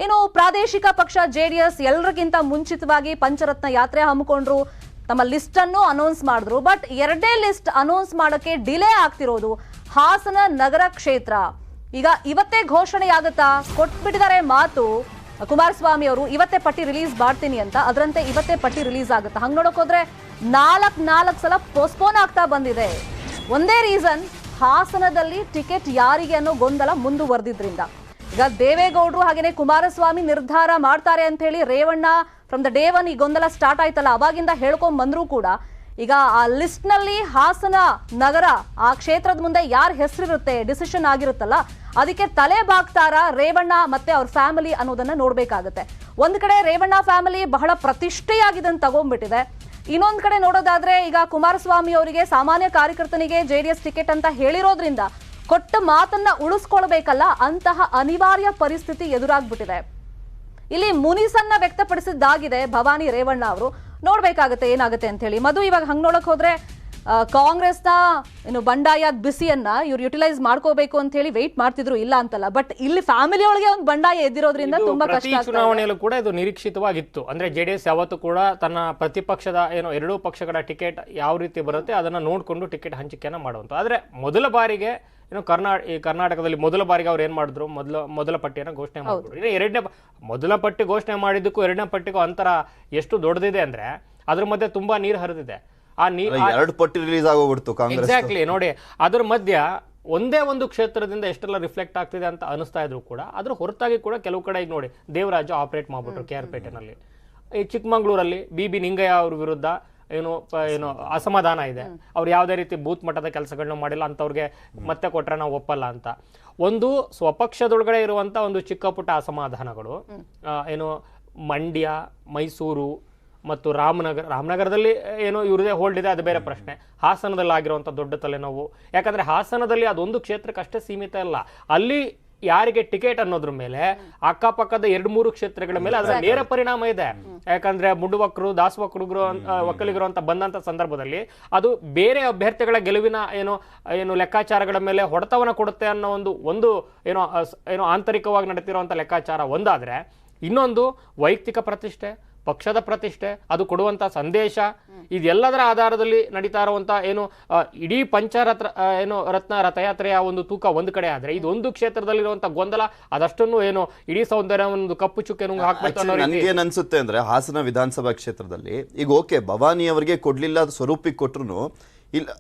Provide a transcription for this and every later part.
ಇನ್ನು ಪ್ರಾದೇಶಿಕ ಪಕ್ಷ ಜೆಡಿಎಸ್ ಎಲ್ಲರಿಗಿಂತ ಮುಂಚಿತವಾಗಿ ಪಂಚರತ್ನ ಯಾತ್ರೆ ಹಮ್ಮಿಕೊಂಡ್ರು, ತಮ್ಮ ಲಿಸ್ಟ್ ಅನ್ನು ಅನೌನ್ಸ್ ಮಾಡಿದ್ರು. ಬಟ್ ಎರಡನೇ ಲಿಸ್ಟ್ ಅನೌನ್ಸ್ ಮಾಡೋಕೆ ಡಿಲೇ ಆಗ್ತಿರೋದು ಹಾಸನ ನಗರ ಕ್ಷೇತ್ರ. ಈಗ ಇವತ್ತೇ ಘೋಷಣೆ ಆಗುತ್ತಾ? ಕೊಟ್ಬಿಟ್ಟಿದ್ದಾರೆ ಮಾತು ಕುಮಾರಸ್ವಾಮಿ ಅವರು, ಇವತ್ತೇ ಪಟ್ಟಿ ರಿಲೀಸ್ ಮಾಡ್ತೀನಿ ಅಂತ. ಅದರಂತೆ ಇವತ್ತೇ ಪಟ್ಟಿ ರಿಲೀಸ್ ಆಗುತ್ತಾ? ಹಂಗ್ ನೋಡಕ್ ಹೋದ್ರೆ ನಾಲ್ಕು ಸಲ ಪೋಸ್ಟ್ಪೋನ್ ಆಗ್ತಾ ಬಂದಿದೆ. ಒಂದೇ ರೀಸನ್, ಹಾಸನದಲ್ಲಿ ಟಿಕೆಟ್ ಯಾರಿಗೆ ಅನ್ನೋ ಗೊಂದಲ ಮುಂದುವರೆದಿದ್ರಿಂದ. ಈಗ ದೇವೇಗೌಡರು ಹಾಗೇನೆ ಕುಮಾರಸ್ವಾಮಿ ನಿರ್ಧಾರ ಮಾಡ್ತಾರೆ ಅಂತ ಹೇಳಿ Revanna from the day one ಈ ಗೊಂದಲ ಸ್ಟಾರ್ಟ್ ಆಯ್ತಲ್ಲ, ಅವಾಗಿಂದ ಹೇಳ್ಕೊಂಡ್ ಬಂದ್ರು ಕೂಡ ಈಗ ಆ ಲಿಸ್ಟ್ ನಲ್ಲಿ ಹಾಸನ ನಗರ ಆ ಕ್ಷೇತ್ರದ ಮುಂದೆ ಯಾರ ಹೆಸರಿರುತ್ತೆ, ಡಿಸಿಷನ್ ಆಗಿರುತ್ತಲ್ಲ, ಅದಕ್ಕೆ ತಲೆ ಬಾಗ್ತಾರ ರೇವಣ್ಣ ಮತ್ತೆ ಅವ್ರ ಫ್ಯಾಮಿಲಿ ಅನ್ನೋದನ್ನ ನೋಡ್ಬೇಕಾಗತ್ತೆ. ಒಂದ್ ಕಡೆ ರೇವಣ್ಣ ಫ್ಯಾಮಿಲಿ ಬಹಳ ಪ್ರತಿಷ್ಠೆಯಾಗಿದ್ದನ್ನು ತಗೊಂಡ್ಬಿಟ್ಟಿದೆ. ಇನ್ನೊಂದ್ ಕಡೆ ನೋಡೋದಾದ್ರೆ ಈಗ ಕುಮಾರಸ್ವಾಮಿ ಅವರಿಗೆ ಸಾಮಾನ್ಯ ಕಾರ್ಯಕರ್ತನಿಗೆ ಜೆಡಿಎಸ್ ಟಿಕೆಟ್ ಅಂತ ಹೇಳಿರೋದ್ರಿಂದ ಕೊಟ್ಟ ಮಾತನ್ನ ಉಳಿಸ್ಕೊಳ್ಬೇಕಲ್ಲ, ಅಂತಹ ಅನಿವಾರ್ಯ ಪರಿಸ್ಥಿತಿ ಎದುರಾಗ್ಬಿಟ್ಟಿದೆ. ಇಲ್ಲಿ ಮುನಿಸನ್ನ ವ್ಯಕ್ತಪಡಿಸಿದ್ದಾಗಿದೆ ಭವಾನಿ ರೇವಣ್ಣ ಅವರು. ನೋಡ್ಬೇಕಾಗತ್ತೆ ಏನಾಗುತ್ತೆ ಅಂತ ಹೇಳಿ. ಮಧು, ಇವಾಗ ಹಂಗ್ ನೋಡಕ್ ಹೋದ್ರೆ ಕಾಂಗ್ರೆಸ್ನ ಬಂಡಾಯ ಬಿಸಿಯನ್ನ ಇವ್ರು ಯುಟಿಲೈಸ್ ಮಾಡ್ಕೋಬೇಕು ಅಂತ ಹೇಳಿ ವೆಯ್ಟ್ ಮಾಡ್ತಿದ್ರು, ಇಲ್ಲ ಅಂತಲ್ಲ. ಬಟ್ ಇಲ್ಲಿ ಫ್ಯಾಮಿಲಿ ಒಳಗೆ ಒಂದು ಬಂಡಾಯ ಎದ್ದಿರೋದ್ರಿಂದ ತುಂಬಾ ಕಷ್ಟ. ಚುನಾವಣೆಯಲ್ಲೂ ಕೂಡ ಇದು ನಿರೀಕ್ಷಿತವಾಗಿತ್ತು. ಅಂದ್ರೆ ಜೆಡಿಎಸ್ ಯಾವತ್ತೂ ಕೂಡ ತನ್ನ ಪ್ರತಿಪಕ್ಷದ ಎರಡೂ ಪಕ್ಷಗಳ ಟಿಕೆಟ್ ಯಾವ ರೀತಿ ಬರುತ್ತೆ ಅದನ್ನ ನೋಡ್ಕೊಂಡು ಟಿಕೆಟ್ ಹಂಚಿಕೆಯನ್ನ ಮಾಡುವಂತ. ಆದ್ರೆ ಮೊದಲ ಬಾರಿಗೆ ಕರ್ನಾಟಕದಲ್ಲಿ ಮೊದಲ ಬಾರಿಗೆ ಅವ್ರು ಏನ್ ಮಾಡಿದ್ರು, ಮೊದಲ ಪಟ್ಟಿಯನ್ನು ಘೋಷಣೆ ಮಾಡಿದ್ರು. ಮೊದಲ ಪಟ್ಟಿ ಘೋಷಣೆ ಮಾಡಿದ್ದಕ್ಕೂ ಎರಡನೇ ಪಟ್ಟಿಗೂ ಅಂತರ ಎಷ್ಟು ದೊಡ್ಡದಿದೆ ಅಂದ್ರೆ ಅದ್ರ ಮಧ್ಯೆ ತುಂಬಾ ನೀರು ಹರಿದಿದೆ. ಆ ಎರಡು ಪಟ್ಟಿ ರಿಲೀಸ್ ಆಗೋಗ್ಬಿಡ್ತು ಕಾಂಗ್ರೆಸ್. ಎಕ್ಸಾಕ್ಟ್ಲಿ ನೋಡಿ, ಅದ್ರ ಮಧ್ಯ ಒಂದೇ ಒಂದು ಕ್ಷೇತ್ರದಿಂದ ಎಷ್ಟೆಲ್ಲ ರಿಫ್ಲೆಕ್ಟ್ ಆಗ್ತಿದೆ ಅಂತ ಅನಿಸ್ತಾ ಇದ್ರು ಕೂಡ ಅದ್ರ ಹೊರತಾಗಿ ಕೂಡ ಕೆಲವು ಕಡೆ ಈಗ ನೋಡಿ ದೇವರಾಜು ಆಪರೇಟ್ ಮಾಡ್ಬಿಟ್ರು KR-ಪೇಟೆನಲ್ಲಿ. ಈ ಚಿಕ್ಕಮಂಗ್ಳೂರಲ್ಲಿ BB ನಿಂಗಯ್ಯ ಅವ್ರ ವಿರುದ್ಧ ಏನು ಅಸಮಾಧಾನ ಇದೆ, ಅವ್ರು ಯಾವುದೇ ರೀತಿ ಬೂತ್ ಮಟ್ಟದ ಕೆಲಸಗಳನ್ನ ಮಾಡಿಲ್ಲ ಅಂತವ್ರಿಗೆ ಮತ್ತೆ ಕೊಟ್ರೆ ನಾವು ಒಪ್ಪಲ್ಲ ಅಂತ. ಒಂದು ಸ್ವಪಕ್ಷದೊಳಗಡೆ ಇರುವಂತ ಒಂದು ಚಿಕ್ಕ ಪುಟ್ಟ ಅಸಮಾಧಾನಗಳು ಮಂಡ್ಯ, ಮೈಸೂರು ಮತ್ತು ರಾಮನಗರದಲ್ಲಿ ಇವ್ರದೇ ಹೋಲ್ಡ್ ಇದೆ, ಅದು ಬೇರೆ ಪ್ರಶ್ನೆ. ಹಾಸನದಲ್ಲಿ ಆಗಿರುವಂಥ ದೊಡ್ಡ ತಲೆನೋವು, ಯಾಕಂದ್ರೆ ಹಾಸನದಲ್ಲಿ ಅದೊಂದು ಕ್ಷೇತ್ರಕ್ಕೆ ಅಷ್ಟೇ ಸೀಮಿತ ಅಲ್ಲ, ಅಲ್ಲಿ ಯಾರಿಗೆ ಟಿಕೆಟ್ ಅನ್ನೋದ್ರ ಮೇಲೆ ಅಕ್ಕಪಕ್ಕದ 2-3 ಕ್ಷೇತ್ರಗಳ ಮೇಲೆ ಅದರ ನೇರ ಪರಿಣಾಮ ಇದೆ. ಯಾಕಂದ್ರೆ ಮುಂಡುವಕ್ರು, ದಾಸವಕ್ರುಗಳು, ಒಕ್ಕಲಿಗರು ಅಂತ ಬಂದಂತ ಸಂದರ್ಭದಲ್ಲಿ ಅದು ಬೇರೆ ಅಭ್ಯರ್ಥಿಗಳ ಗೆಲುವಿನ ಲೆಕ್ಕಾಚಾರಗಳ ಮೇಲೆ ಹೊಡೆತವನ್ನ ಕೊಡುತ್ತೆ ಅನ್ನೋ ಒಂದು ಆಂತರಿಕವಾಗಿ ನಡೆತಿರುವಂತ ಲೆಕ್ಕಾಚಾರ ಒಂದಾದ್ರೆ, ಇನ್ನೊಂದು ವೈಯಕ್ತಿಕ ಪ್ರತಿಷ್ಠೆ, ಪಕ್ಷದ ಪ್ರತಿಷ್ಠೆ, ಅದು ಕೊಡುವಂತ ಸಂದೇಶ, ಇದೆಲ್ಲದರ ಆಧಾರದಲ್ಲಿ ನಡೀತಾ ಇರುವಂತ ಇಡೀ ರತ್ನ ರಥಯಾತ್ರೆಯ ಒಂದು ತೂಕ ಒಂದು ಕಡೆ ಆದ್ರೆ, ಇದೊಂದು ಕ್ಷೇತ್ರದಲ್ಲಿರುವಂತ ಗೊಂದಲ ಅದಷ್ಟನ್ನು ಇಡೀ ಸೌಂದರ್ಯ ಒಂದು ಕಪ್ಪು ಚುಕ್ಕೆ ಹಾಕ್ಬೇಕು. ನನ್ಗೇನ್ ಅನ್ಸುತ್ತೆ ಅಂದ್ರೆ ಹಾಸನ ವಿಧಾನಸಭಾ ಕ್ಷೇತ್ರದಲ್ಲಿ ಈಗ ಓಕೆ ಭವಾನಿ ಅವರಿಗೆ ಕೊಡ್ಲಿಲ್ಲ, ಸ್ವರೂಪಿಗೆ ಕೊಟ್ರು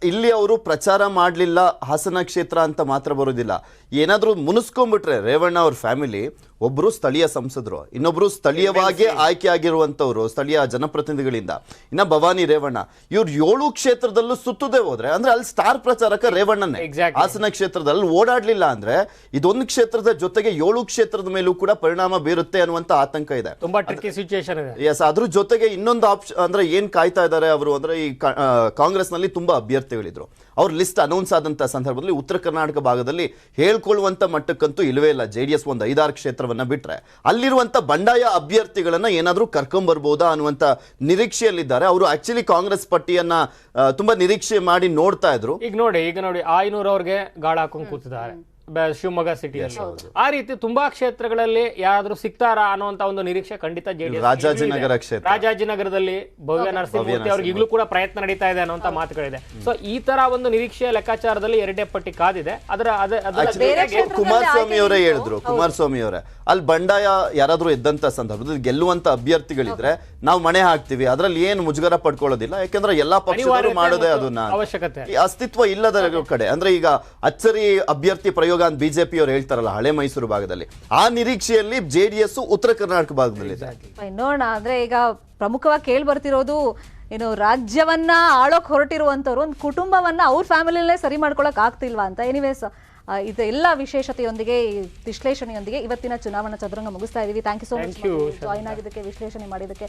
ಇಲ್ಲಿ ಅವರು ಪ್ರಚಾರ ಮಾಡಲಿಲ್ಲ ಹಾಸನ ಕ್ಷೇತ್ರ ಅಂತ ಮಾತ್ರ ಬರೋದಿಲ್ಲ. ಏನಾದರೂ ಮುನಿಸ್ಕೊಂಡ್ಬಿಟ್ರೆ ರೇವಣ್ಣ ಅವ್ರ ಫ್ಯಾಮಿಲಿ, ಒಬ್ರು ಸ್ಥಳೀಯ ಸಂಸದರು, ಇನ್ನೊಬ್ರು ಸ್ಥಳೀಯವಾಗಿ ಆಯ್ಕೆ ಆಗಿರುವಂತವ್ರು ಸ್ಥಳೀಯ ಜನಪ್ರತಿನಿಧಿಗಳಿಂದ, ಇನ್ನ ಭವಾನಿ ರೇವಣ್ಣ, ಇವ್ರು 7 ಕ್ಷೇತ್ರದಲ್ಲೂ ಸುತ್ತದೇ ಹೋದ್ರೆ ಅಂದ್ರೆ ಅಲ್ಲಿ ಸ್ಟಾರ್ ಪ್ರಚಾರಕ ರೇವಣ್ಣನೇ. ಹಾಸನ ಕ್ಷೇತ್ರದಲ್ಲಿ ಓಡಾಡ್ಲಿಲ್ಲ ಅಂದ್ರೆ ಇದೊಂದು ಕ್ಷೇತ್ರದ ಜೊತೆಗೆ 7 ಕ್ಷೇತ್ರದ ಮೇಲೂ ಕೂಡ ಪರಿಣಾಮ ಬೀರುತ್ತೆ ಅನ್ನುವಂತ ಆತಂಕ ಇದೆ. ತುಂಬಾ ಟ್ರಿಕಿ ಸಿಚುಯೇಷನ್ ಇದೆ. ಎಸ್, ಅದ್ರ ಜೊತೆಗೆ ಇನ್ನೊಂದು ಆಪ್ಷನ್ ಅಂದ್ರೆ ಏನ್ ಕಾಯ್ತಾ ಇದ್ದಾರೆ ಅವರು ಅಂದ್ರೆ ಈ ಕಾಂಗ್ರೆಸ್ ನಲ್ಲಿ ತುಂಬಾ ಅಭ್ಯರ್ಥಿಗಳಿದ್ರು. ಅವ್ರ ಲಿಸ್ಟ್ ಅನೌನ್ಸ್ ಆದಂತ ಸಂದರ್ಭದಲ್ಲಿ ಉತ್ತರ ಕರ್ನಾಟಕ ಭಾಗದಲ್ಲಿ ಹೇಳ್ಕೊಳ್ಳುವಂತ ಮಟ್ಟಕ್ಕಂತೂ ಇಲ್ವೇ ಇಲ್ಲ. JDS ಒಂದು 5-6 ಕ್ಷೇತ್ರವನ್ನ ಬಿಟ್ರೆ ಅಲ್ಲಿರುವಂತ ಬಂಡಾಯ ಅಭ್ಯರ್ಥಿಗಳನ್ನ ಏನಾದ್ರೂ ಕರ್ಕೊಂಡ್ ಬರ್ಬೋದಾ ಅನ್ನುವಂತ ನಿರೀಕ್ಷೆಯಲ್ಲಿದ್ದಾರೆ ಅವರು. ಆಕ್ಚುಲಿ ಕಾಂಗ್ರೆಸ್ ಪಟ್ಟಿಯನ್ನ ತುಂಬಾ ನಿರೀಕ್ಷೆ ಮಾಡಿ ನೋಡ್ತಾ ಇದ್ರು. ಈಗ ನೋಡಿ ಆಯ್ನೂರ್ ಅವ್ರಿಗೆ ಗಾಳ ಹಾಕೊಂಡ್ ಕೂತಿದ್ದಾರೆ ಶಿವಮೊಗ್ಗ ಸಿಟಿಯಲ್ಲಿ. ಆ ರೀತಿ ತುಂಬಾ ಕ್ಷೇತ್ರಗಳಲ್ಲಿ ಯಾರಾದ್ರೂ ಸಿಗ್ತಾರಾ ಅನ್ನುವಂತ ಒಂದು ನಿರೀಕ್ಷೆ ಖಂಡಿತ JDS. ರಾಜಾಜಿನಗರದಲ್ಲಿ ಭವ್ಯ ನರಸಿಂಹಮೂರ್ತಿ ಅವ್ರಿಗೆ ಈಗಲೂ ಕೂಡ ಪ್ರಯತ್ನ ನಡೀತಾ ಇದೆ ಅನ್ನುವಂತ ಮಾತುಗಳಿದೆ. ಸೊ ಈ ತರ ಒಂದು ನಿರೀಕ್ಷೆಯ ಲೆಕ್ಕಾಚಾರದಲ್ಲಿ ಎರಡನೇ ಪಟ್ಟಿ ಕಾದಿದೆ. ಕುಮಾರಸ್ವಾಮಿ ಅವರೇ ಹೇಳಿದ್ರು, ಕುಮಾರಸ್ವಾಮಿ ಅವರೇ ಅಲ್ಲಿ ಬಂಡಾಯ ಯಾರಾದ್ರೂ ಎದ್ದಂತ ಸಂದರ್ಭದಲ್ಲಿ ಗೆಲ್ಲುವಂತ ಅಭ್ಯರ್ಥಿಗಳಿದ್ರೆ ನಾವು ಮಣೆ ಹಾಕ್ತಿವಿ, ಅದ್ರಲ್ಲಿ ಏನು ಮುಜುಗರ ಪಡ್ಕೊಳ್ಳೋದಿಲ್ಲ. ಯಾಕಂದ್ರೆ ಎಲ್ಲಾ ಪಕ್ಷಗಳು ಮಾಡೋದೇ ಅದನ್ನ ಅವಶ್ಯಕತೆ ಅಸ್ತಿತ್ವ ಇಲ್ಲದ ಕಡೆ. ಅಂದ್ರೆ ಈಗ ಅಚ್ಚರಿ ಅಭ್ಯರ್ಥಿ ಪ್ರಯೋಗ ಅಂತ ಬಿಜೆಪಿ ಅವರು ಹೇಳ್ತಾರಲ್ಲ ಹಳೆ ಮೈಸೂರು ಭಾಗದಲ್ಲಿ, ಆ ನಿರೀಕ್ಷೆಯಲ್ಲಿ JDS ಉತ್ತರ ಕರ್ನಾಟಕ ಭಾಗದಲ್ಲಿ ನೋಡೋಣ. ಅಂದ್ರೆ ಈಗ ಪ್ರಮುಖವಾಗಿ ಕೇಳಿ ಬರ್ತಿರೋದು ರಾಜ್ಯವನ್ನ ಆಳೋಕ್ ಹೊರಟಿರುವಂತವ್ರು ಒಂದು ಕುಟುಂಬವನ್ನ ಅವ್ರ ಫ್ಯಾಮಿಲಿಯಲ್ಲೇ ಸರಿ ಮಾಡ್ಕೊಳಕ್ ಆಗ್ತಿಲ್ವಾ ಅಂತ. ಎನಿವೇಸ್ ಇದೆಲ್ಲ ವಿಶೇಷತೆಯೊಂದಿಗೆ ವಿಶ್ಲೇಷಣೆಯೊಂದಿಗೆ ಇವತ್ತಿನ ಚುನಾವಣಾ ಚದುರಂಗ ಮುಗಿಸ್ತಾ ಇದೀವಿ. Thank you so much join ಆಗಿದ್ದಕ್ಕೆ, ವಿಶ್ಲೇಷಣೆ ಮಾಡಿದ್ದಕ್ಕೆ.